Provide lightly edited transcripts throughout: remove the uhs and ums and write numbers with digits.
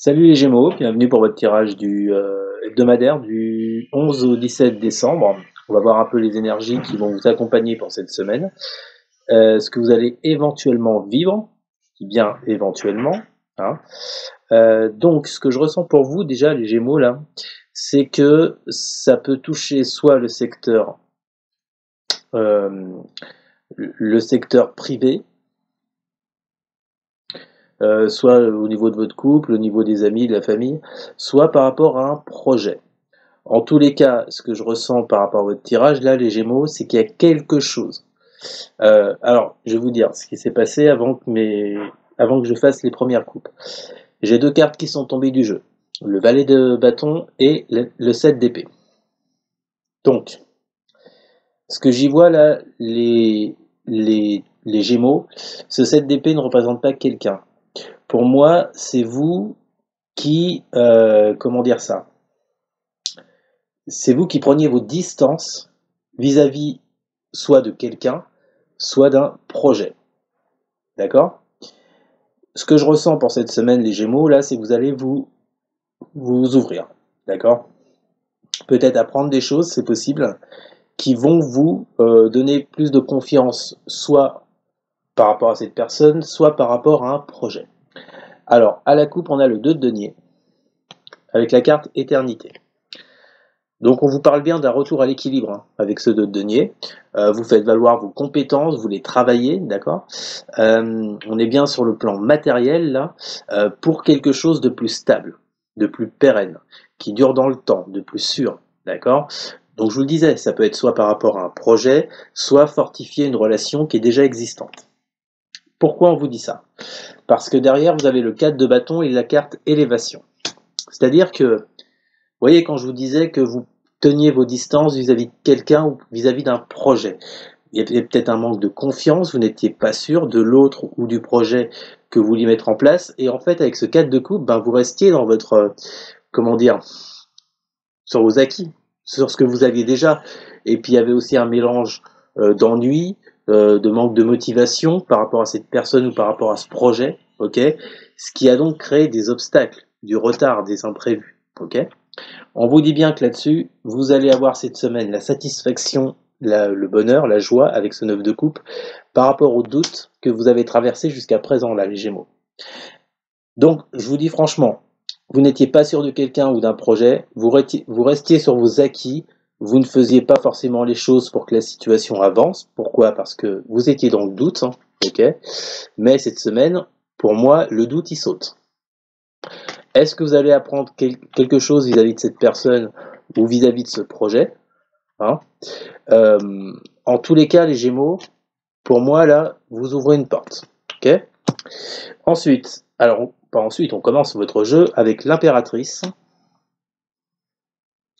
Salut les Gémeaux, bienvenue pour votre tirage du hebdomadaire du 11 au 17 décembre. On va voir un peu les énergies qui vont vous accompagner pour cette semaine. Ce que vous allez éventuellement vivre, je dis bien éventuellement. Hein. Donc ce que je ressens pour vous déjà les Gémeaux là, c'est que ça peut toucher soit euh, le secteur privé, soit au niveau de votre couple, au niveau des amis, de la famille, soit par rapport à un projet. En tous les cas, ce que je ressens par rapport à votre tirage, là, les Gémeaux, c'est qu'il y a quelque chose. Alors, je vais vous dire ce qui s'est passé avant que je fasse les premières coupes. J'ai deux cartes qui sont tombées du jeu. Le valet de bâton et le 7 d'épée. Donc, ce que j'y vois là, les Gémeaux, ce 7 d'épée ne représente pas quelqu'un. Pour moi, c'est vous qui, comment dire ça? C'est vous qui preniez vos distances vis-à-vis soit de quelqu'un, soit d'un projet. D'accord? Ce que je ressens pour cette semaine, les Gémeaux, là, c'est que vous allez vous ouvrir. D'accord? Peut-être apprendre des choses, c'est possible, qui vont vous donner plus de confiance, soit par rapport à cette personne, soit par rapport à un projet. Alors, à la coupe, on a le 2 de denier, avec la carte éternité. Donc on vous parle bien d'un retour à l'équilibre hein, avec ce 2 de denier. Vous faites valoir vos compétences, vous les travaillez, d'accord. On est bien sur le plan matériel là, pour quelque chose de plus stable, de plus pérenne, qui dure dans le temps, de plus sûr, d'accord. Donc je vous le disais, ça peut être soit par rapport à un projet, soit fortifier une relation qui est déjà existante. Pourquoi on vous dit ça? Parce que derrière vous avez le 4 de bâton et la carte élévation. C'est-à-dire que vous voyez, quand je vous disais que vous teniez vos distances vis-à-vis de quelqu'un ou vis-à-vis d'un projet, il y avait peut-être un manque de confiance, vous n'étiez pas sûr de l'autre ou du projet que vous vouliez mettre en place, et en fait, avec ce 4 de coupe, ben, vous restiez dans votre, comment dire, sur vos acquis, sur ce que vous aviez déjà, et puis il y avait aussi un mélange d'ennui, de manque de motivation par rapport à cette personne ou par rapport à ce projet, ok, ce qui a donc créé des obstacles, du retard, des imprévus, ok. On vous dit bien que là-dessus, vous allez avoir cette semaine la satisfaction, le bonheur, la joie avec ce 9 de coupe par rapport aux doutes que vous avez traversés jusqu'à présent, là, les Gémeaux. Donc, je vous dis franchement, vous n'étiez pas sûr de quelqu'un ou d'un projet, vous restiez sur vos acquis, vous ne faisiez pas forcément les choses pour que la situation avance. Pourquoi? Parce que vous étiez dans le doute, hein, ok. Mais cette semaine, pour moi, le doute, il saute. Est-ce que vous allez apprendre quelque chose vis-à-vis de cette personne ou vis-à-vis de ce projet hein En tous les cas, les Gémeaux, pour moi, là, vous ouvrez une porte. Ok. Ensuite, alors, pas ensuite, on commence votre jeu avec l'impératrice.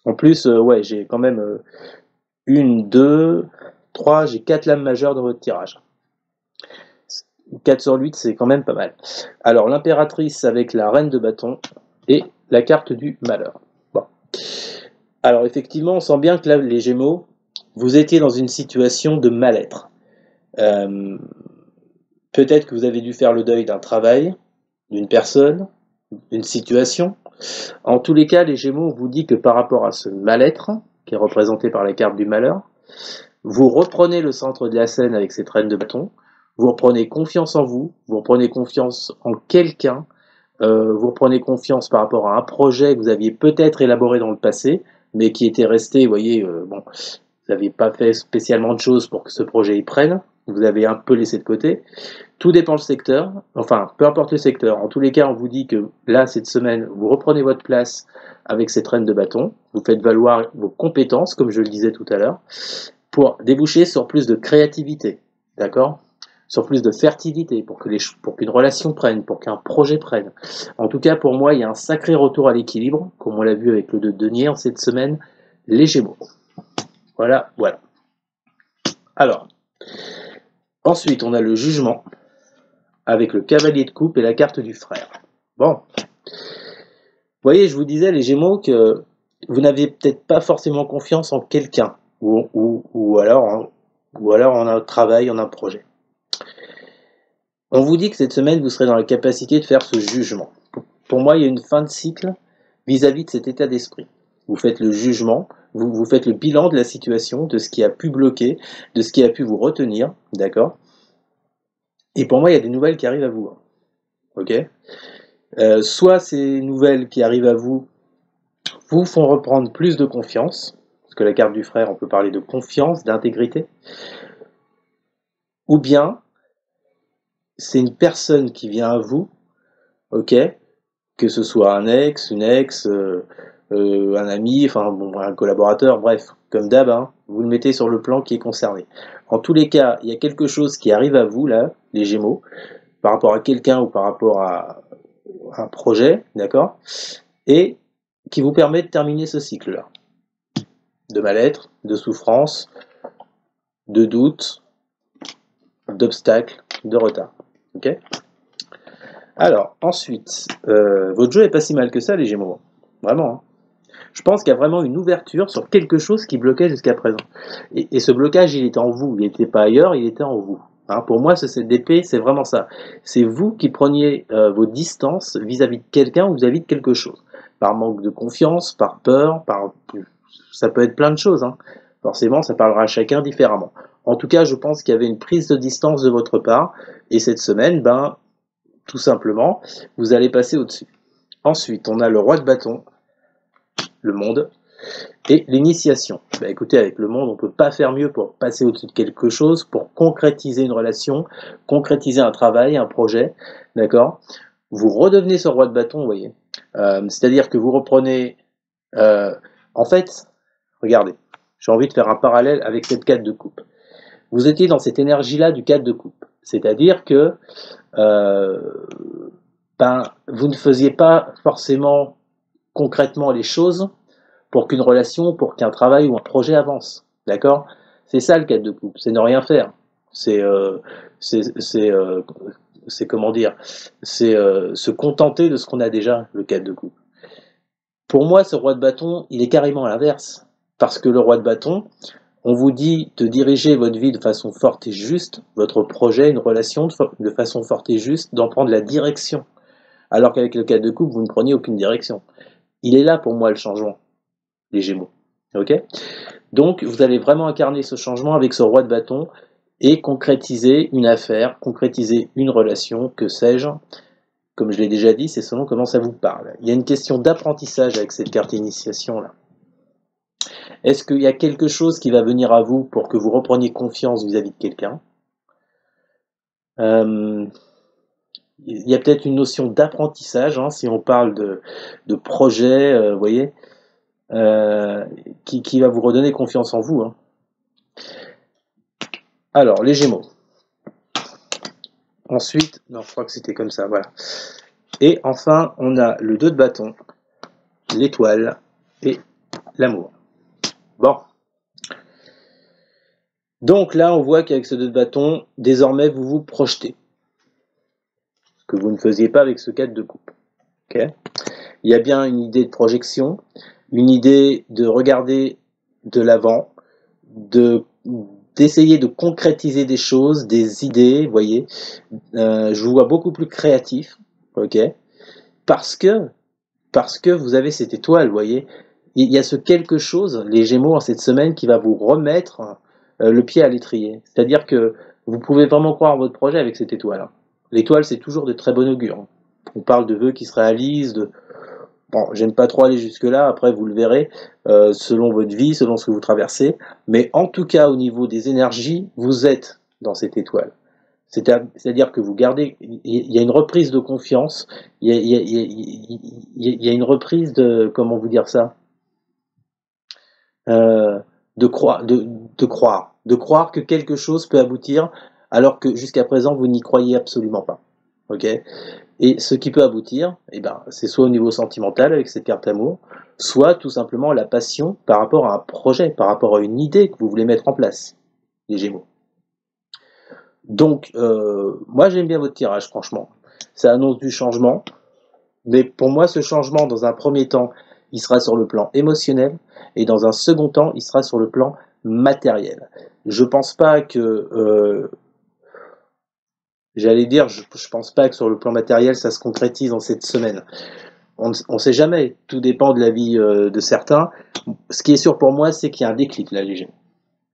En plus, ouais, j'ai quand même une, deux, trois, j'ai 4 lames majeures dans votre tirage. 4 sur 8, c'est quand même pas mal. Alors, l'impératrice avec la reine de bâton et la carte du malheur. Bon. Alors, effectivement, on sent bien que là, les Gémeaux, vous étiez dans une situation de mal-être. Peut-être que vous avez dû faire le deuil d'un travail, d'une personne, d'une situation. En tous les cas, les Gémeaux, on vous dit que par rapport à ce mal-être, qui est représenté par la carte du malheur, vous reprenez le centre de la scène avec cette reine de bâton, vous reprenez confiance en vous reprenez confiance en quelqu'un, vous reprenez confiance par rapport à un projet que vous aviez peut-être élaboré dans le passé, mais qui était resté, vous voyez, bon, vous n'aviez pas fait spécialement de choses pour que ce projet y prenne, vous avez un peu laissé de côté. Tout dépend le secteur, enfin, peu importe le secteur. En tous les cas, on vous dit que là, cette semaine, vous reprenez votre place avec cette reine de bâton, vous faites valoir vos compétences, comme je le disais tout à l'heure, pour déboucher sur plus de créativité, d'accord? Sur plus de fertilité, pour qu'une relation prenne, pour qu'un projet prenne. En tout cas, pour moi, il y a un sacré retour à l'équilibre, comme on l'a vu avec le 2 de denier en cette semaine, les Gémeaux. Voilà, voilà. Alors, ensuite, on a le jugement, avec le cavalier de coupe et la carte du frère. Bon. Vous voyez, je vous disais, les Gémeaux, que vous n'aviez peut-être pas forcément confiance en quelqu'un, ou alors en un travail, en un projet. On vous dit que cette semaine, vous serez dans la capacité de faire ce jugement. pour moi, il y a une fin de cycle vis-à-vis de cet état d'esprit. Vous faites le jugement, vous faites le bilan de la situation, de ce qui a pu bloquer, de ce qui a pu vous retenir, d'accord? Et pour moi, il y a des nouvelles qui arrivent à vous, ok? Soit ces nouvelles qui arrivent à vous vous font reprendre plus de confiance, parce que la carte du frère, on peut parler de confiance, d'intégrité, ou bien c'est une personne qui vient à vous, ok, que ce soit un ex, une ex, un ami, enfin bon, un collaborateur, bref, comme d'hab, hein, vous le mettez sur le plan qui est concerné. En tous les cas, il y a quelque chose qui arrive à vous, là, les Gémeaux, par rapport à quelqu'un ou par rapport à un projet, d'accord, et qui vous permet de terminer ce cycle-là. De mal-être, de souffrance, de doute, d'obstacles, de retard. Ok? Alors, ensuite, votre jeu est pas si mal que ça, les Gémeaux. Vraiment. Hein. Je pense qu'il y a vraiment une ouverture sur quelque chose qui bloquait jusqu'à présent. Et ce blocage, il était en vous. Il n'était pas ailleurs, il était en vous. Hein, pour moi, ce CDP, c'est vraiment ça. C'est vous qui preniez vos distances vis-à-vis de quelqu'un ou vis-à-vis de quelque chose. Par manque de confiance, par peur, par... ça peut être plein de choses. Hein. Forcément, ça parlera à chacun différemment. En tout cas, je pense qu'il y avait une prise de distance de votre part. Et cette semaine, ben, tout simplement, vous allez passer au-dessus. Ensuite, on a le roi de bâton, le monde, et l'initiation. Bah, écoutez, avec le monde, on ne peut pas faire mieux pour passer au-dessus de quelque chose, pour concrétiser une relation, concrétiser un travail, un projet, d'accord? Vous redevenez ce roi de bâton, vous voyez. C'est-à-dire que vous reprenez... en fait, regardez, j'ai envie de faire un parallèle avec cette 4 de coupe. Vous étiez dans cette énergie-là du 4 de coupe. C'est-à-dire que vous ne faisiez pas forcément concrètement les choses pour qu'une relation, pour qu'un travail ou un projet avance. D'accord? C'est ça le 4 de coupe, c'est ne rien faire. C'est comment dire? C'est se contenter de ce qu'on a déjà, le 4 de coupe. Pour moi, ce roi de bâton, il est carrément à l'inverse. Parce que le roi de bâton, on vous dit de diriger votre vie de façon forte et juste, votre projet, une relation de façon forte et juste, d'en prendre la direction. Alors qu'avec le 4 de coupe, vous ne preniez aucune direction. Il est là pour moi le changement, les Gémeaux. Ok? Donc vous allez vraiment incarner ce changement avec ce roi de bâton et concrétiser une affaire, concrétiser une relation, que sais-je. Comme je l'ai déjà dit, c'est selon comment ça vous parle. Il y a une question d'apprentissage avec cette carte initiation-là. Est-ce qu'il y a quelque chose qui va venir à vous pour que vous repreniez confiance vis-à-vis de quelqu'un? Il y a peut-être une notion d'apprentissage, hein, si on parle de projet, vous voyez, qui va vous redonner confiance en vous. Hein. Alors, les Gémeaux. Ensuite, non, je crois que c'était comme ça, voilà. Et enfin, on a le 2 de bâton, l'étoile et l'amour. Bon. Donc là, on voit qu'avec ce 2 de bâton, désormais, vous vous projetez. Ce que vous ne faisiez pas avec ce 4 de coupe. Okay. Il y a bien une idée de projection, une idée de regarder de l'avant, d'essayer de concrétiser des choses, des idées, vous voyez. Je vous vois beaucoup plus créatif, ok, parce que vous avez cette étoile, vous voyez. Il y a ce quelque chose, les Gémeaux, en cette semaine, qui va vous remettre le pied à l'étrier. C'est-à-dire que vous pouvez vraiment croire en votre projet avec cette étoile. L'étoile, c'est toujours de très bon augure. On parle de vœux qui se réalisent, de... Bon, j'aime pas trop aller jusque-là, après vous le verrez, selon votre vie, selon ce que vous traversez, mais en tout cas, au niveau des énergies, vous êtes dans cette étoile. C'est-à-dire que vous gardez, il y a une reprise de confiance, il y a une reprise de, comment vous dire ça, de croire que quelque chose peut aboutir, alors que jusqu'à présent, vous n'y croyez absolument pas. Ok? Et ce qui peut aboutir, eh ben, c'est soit au niveau sentimental avec cette carte amour, soit tout simplement la passion par rapport à un projet, par rapport à une idée que vous voulez mettre en place, les Gémeaux. Donc, moi j'aime bien votre tirage, franchement. Ça annonce du changement, mais pour moi ce changement, dans un premier temps, il sera sur le plan émotionnel, et dans un second temps, il sera sur le plan matériel. Je pense pas que j'allais dire, je pense pas que sur le plan matériel, ça se concrétise en cette semaine. On ne sait jamais, tout dépend de la vie de certains. Ce qui est sûr pour moi, c'est qu'il y a un déclic là, les Gémeaux.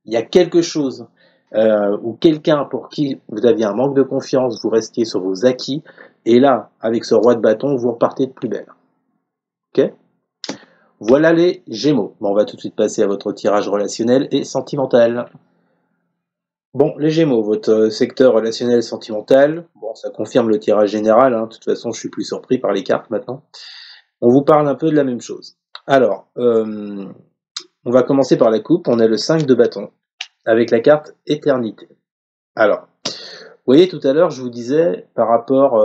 Il y a quelque chose ou quelqu'un pour qui vous aviez un manque de confiance, vous restiez sur vos acquis, et là, avec ce roi de bâton, vous repartez de plus belle. Ok? Voilà les Gémeaux. Bon, on va tout de suite passer à votre tirage relationnel et sentimental. Bon, les Gémeaux, votre secteur relationnel sentimental, bon, ça confirme le tirage général, hein. De toute façon, je suis plus surpris par les cartes maintenant. On vous parle un peu de la même chose. Alors, on va commencer par la coupe. On a le 5 de bâton avec la carte éternité. Alors, vous voyez tout à l'heure, je vous disais par rapport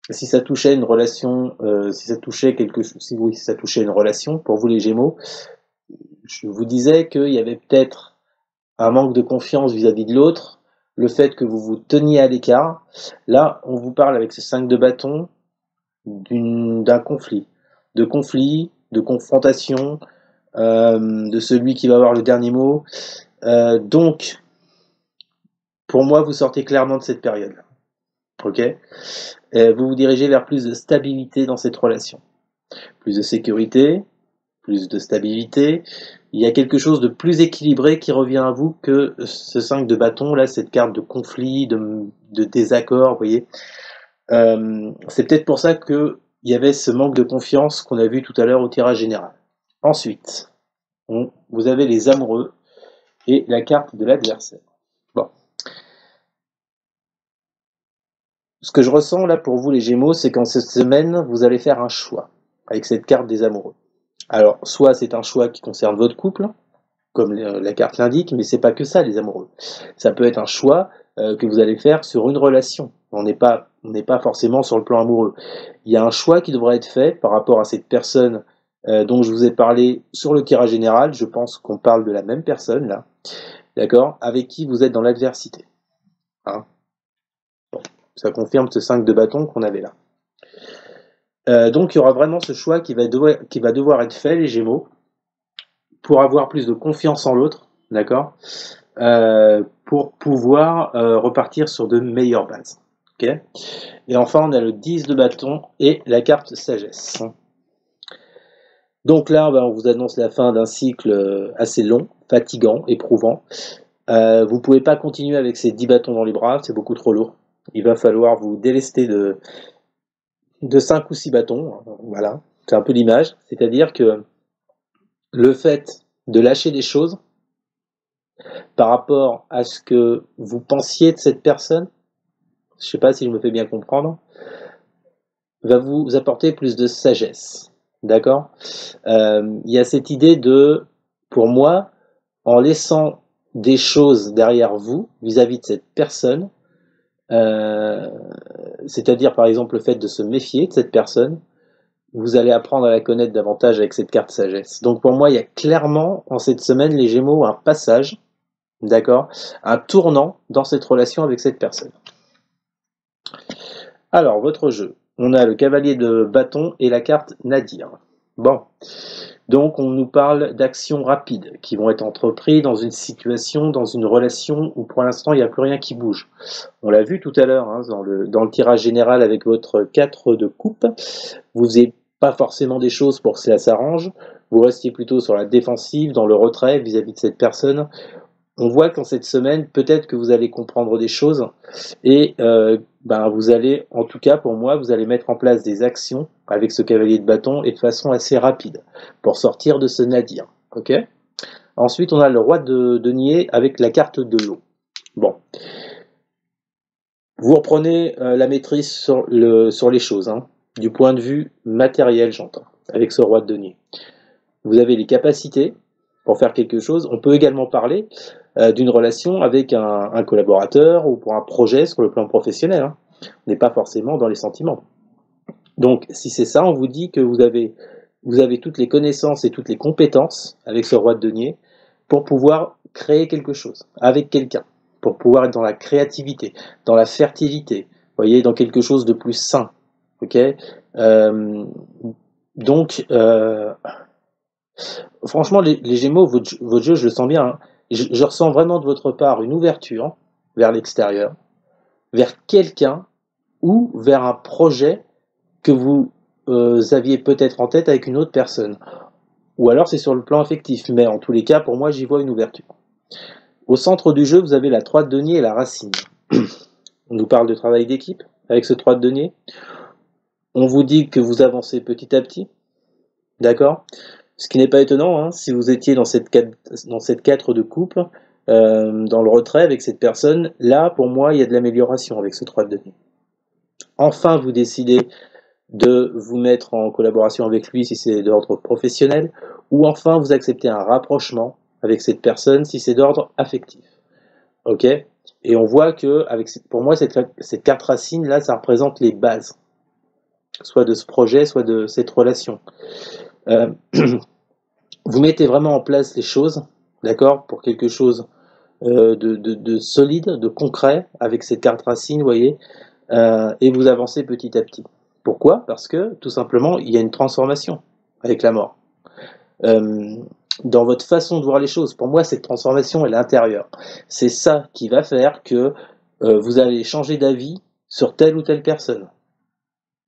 si ça touchait une relation, si ça touchait quelque chose, si oui, si ça touchait une relation pour vous les Gémeaux, je vous disais qu'il y avait peut-être un manque de confiance vis-à-vis de l'autre, le fait que vous vous teniez à l'écart. Là, on vous parle avec ce 5 de bâton d'un conflit, de confrontation, de celui qui va avoir le dernier mot. Donc, pour moi, vous sortez clairement de cette période. Ok? Vous vous dirigez vers plus de stabilité dans cette relation. Plus de sécurité, plus de stabilité. Il y a quelque chose de plus équilibré qui revient à vous que ce 5 de bâton, là, cette carte de conflit, de désaccord, vous voyez. C'est peut-être pour ça qu'il y avait ce manque de confiance qu'on a vu tout à l'heure au tirage général. Ensuite, vous avez les amoureux et la carte de l'adversaire. Bon. Ce que je ressens là pour vous les Gémeaux, c'est qu'en cette semaine, vous allez faire un choix avec cette carte des amoureux. Alors, soit c'est un choix qui concerne votre couple, comme la carte l'indique, mais c'est pas que ça les amoureux. Ça peut être un choix que vous allez faire sur une relation. On n'est pas forcément sur le plan amoureux. Il y a un choix qui devra être fait par rapport à cette personne dont je vous ai parlé sur le tirage général. Je pense qu'on parle de la même personne là, d'accord, avec qui vous êtes dans l'adversité. Hein, bon, ça confirme ce 5 de bâton qu'on avait là. Donc il y aura vraiment ce choix qui va devoir être fait, les Gémeaux, pour avoir plus de confiance en l'autre, d'accord, pour pouvoir repartir sur de meilleures bases. Okay, et enfin, on a le 10 de bâton et la carte sagesse. Donc là, on vous annonce la fin d'un cycle assez long, fatigant, éprouvant. Vous ne pouvez pas continuer avec ces 10 bâtons dans les bras, c'est beaucoup trop lourd. Il va falloir vous délester de 5 ou 6 bâtons, voilà, c'est un peu l'image, c'est-à-dire que le fait de lâcher des choses par rapport à ce que vous pensiez de cette personne, je ne sais pas si je me fais bien comprendre, va vous apporter plus de sagesse, d'accord? Il y a cette idée de, pour moi, en laissant des choses derrière vous vis-à-vis de cette personne, c'est-à-dire par exemple le fait de se méfier de cette personne, vous allez apprendre à la connaître davantage avec cette carte sagesse. Donc pour moi, il y a clairement en cette semaine, les Gémeaux, un passage, d'accord, un tournant dans cette relation avec cette personne. Alors, votre jeu, on a le cavalier de bâton et la carte Nadir. Bon, donc on nous parle d'actions rapides qui vont être entreprises dans une situation, dans une relation où pour l'instant il n'y a plus rien qui bouge. On l'a vu tout à l'heure hein, dans le tirage général avec votre 4 de coupe, vous n'avez pas forcément des choses pour que cela s'arrange, vous restiez plutôt sur la défensive, dans le retrait vis-à-vis de cette personne. On voit qu'en cette semaine, peut-être que vous allez comprendre des choses et vous allez, en tout cas pour moi, vous allez mettre en place des actions avec ce cavalier de bâton et de façon assez rapide pour sortir de ce nadir. Ok. Ensuite, on a le roi de denier avec la carte de l'eau. Bon. Vous reprenez la maîtrise sur les choses, hein, du point de vue matériel, j'entends, avec ce roi de denier. Vous avez les capacités pour faire quelque chose. On peut également parler d'une relation avec un collaborateur ou pour un projet sur le plan professionnel. Hein. On n'est pas forcément dans les sentiments. Donc, si c'est ça, on vous dit que vous avez toutes les connaissances et toutes les compétences avec ce roi de denier pour pouvoir créer quelque chose avec quelqu'un, pour pouvoir être dans la créativité, dans la fertilité, vous voyez, dans quelque chose de plus sain. Ok. Donc, franchement, les Gémeaux, votre jeu, je le sens bien. Hein. Je ressens vraiment de votre part une ouverture vers l'extérieur, vers quelqu'un ou vers un projet que vous aviez peut-être en tête avec une autre personne. Ou alors c'est sur le plan affectif, mais en tous les cas, pour moi, j'y vois une ouverture. Au centre du jeu, vous avez la 3 de denier et la racine. On nous parle de travail d'équipe avec ce 3 de denier. On vous dit que vous avancez petit à petit, d'accord? Ce qui n'est pas étonnant, hein, si vous étiez dans cette 4 de coupe, dans le retrait avec cette personne, là, pour moi, il y a de l'amélioration avec ce 3 de denier. Enfin, vous décidez de vous mettre en collaboration avec lui si c'est d'ordre professionnel, ou enfin, vous acceptez un rapprochement avec cette personne si c'est d'ordre affectif. Ok? Et on voit que, pour moi, cette carte racine, là, ça représente les bases, soit de ce projet, soit de cette relation. Vous mettez vraiment en place les choses, d'accord, pour quelque chose de solide, de concret, avec cette carte racine, vous voyez, et vous avancez petit à petit. Pourquoi? Parce que, tout simplement, il y a une transformation avec la mort. Dans votre façon de voir les choses, pour moi, cette transformation est l'intérieur. C'est ça qui va faire que vous allez changer d'avis sur telle ou telle personne.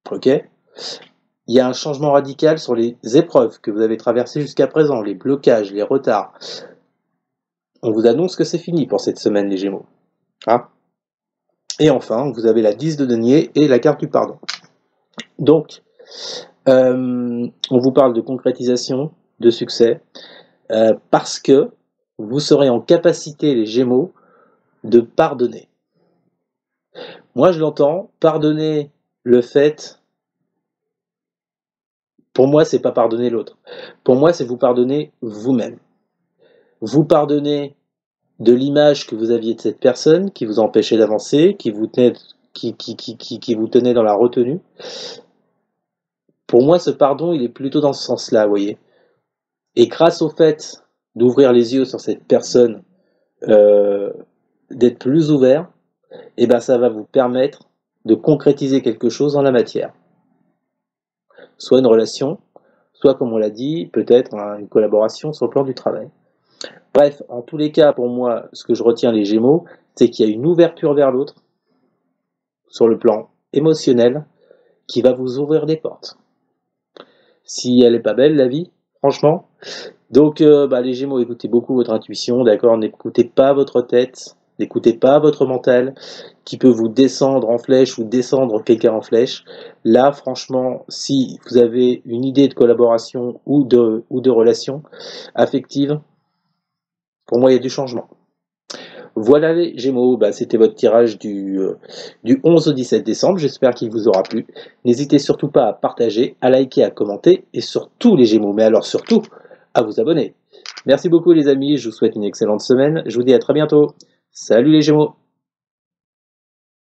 Ok? Il y a un changement radical sur les épreuves que vous avez traversées jusqu'à présent, les blocages, les retards. On vous annonce que c'est fini pour cette semaine, les Gémeaux. Hein? Et enfin, vous avez la 10 de denier et la carte du pardon. Donc, on vous parle de concrétisation, de succès, parce que vous serez en capacité, les Gémeaux, de pardonner. Moi, je l'entends, pardonner le fait, pour moi, c'est pas pardonner l'autre. Pour moi, c'est vous pardonner vous-même. Vous pardonnez de l'image que vous aviez de cette personne, qui vous empêchait d'avancer, qui vous tenait dans la retenue. Pour moi, ce pardon, il est plutôt dans ce sens-là, vous voyez. Et grâce au fait d'ouvrir les yeux sur cette personne, d'être plus ouvert, et ben ça va vous permettre de concrétiser quelque chose en la matière. Soit une relation, soit, comme on l'a dit, peut-être une collaboration sur le plan du travail. Bref, en tous les cas, pour moi, ce que je retiens les Gémeaux, c'est qu'il y a une ouverture vers l'autre, sur le plan émotionnel, qui va vous ouvrir des portes. Si elle est pas belle, la vie, franchement. Donc, les Gémeaux, écoutez beaucoup votre intuition, d'accord? N'écoutez pas votre tête, n'écoutez pas votre mental, qui peut vous descendre en flèche ou descendre quelqu'un en flèche. Là, franchement, si vous avez une idée de collaboration ou de relation affective, pour moi, il y a du changement. Voilà les Gémeaux, c'était votre tirage du 11 au 17 décembre, j'espère qu'il vous aura plu. N'hésitez surtout pas à partager, à liker, à commenter, et surtout les Gémeaux, mais alors surtout, à vous abonner. Merci beaucoup les amis, je vous souhaite une excellente semaine, je vous dis à très bientôt. Salut les Gémeaux!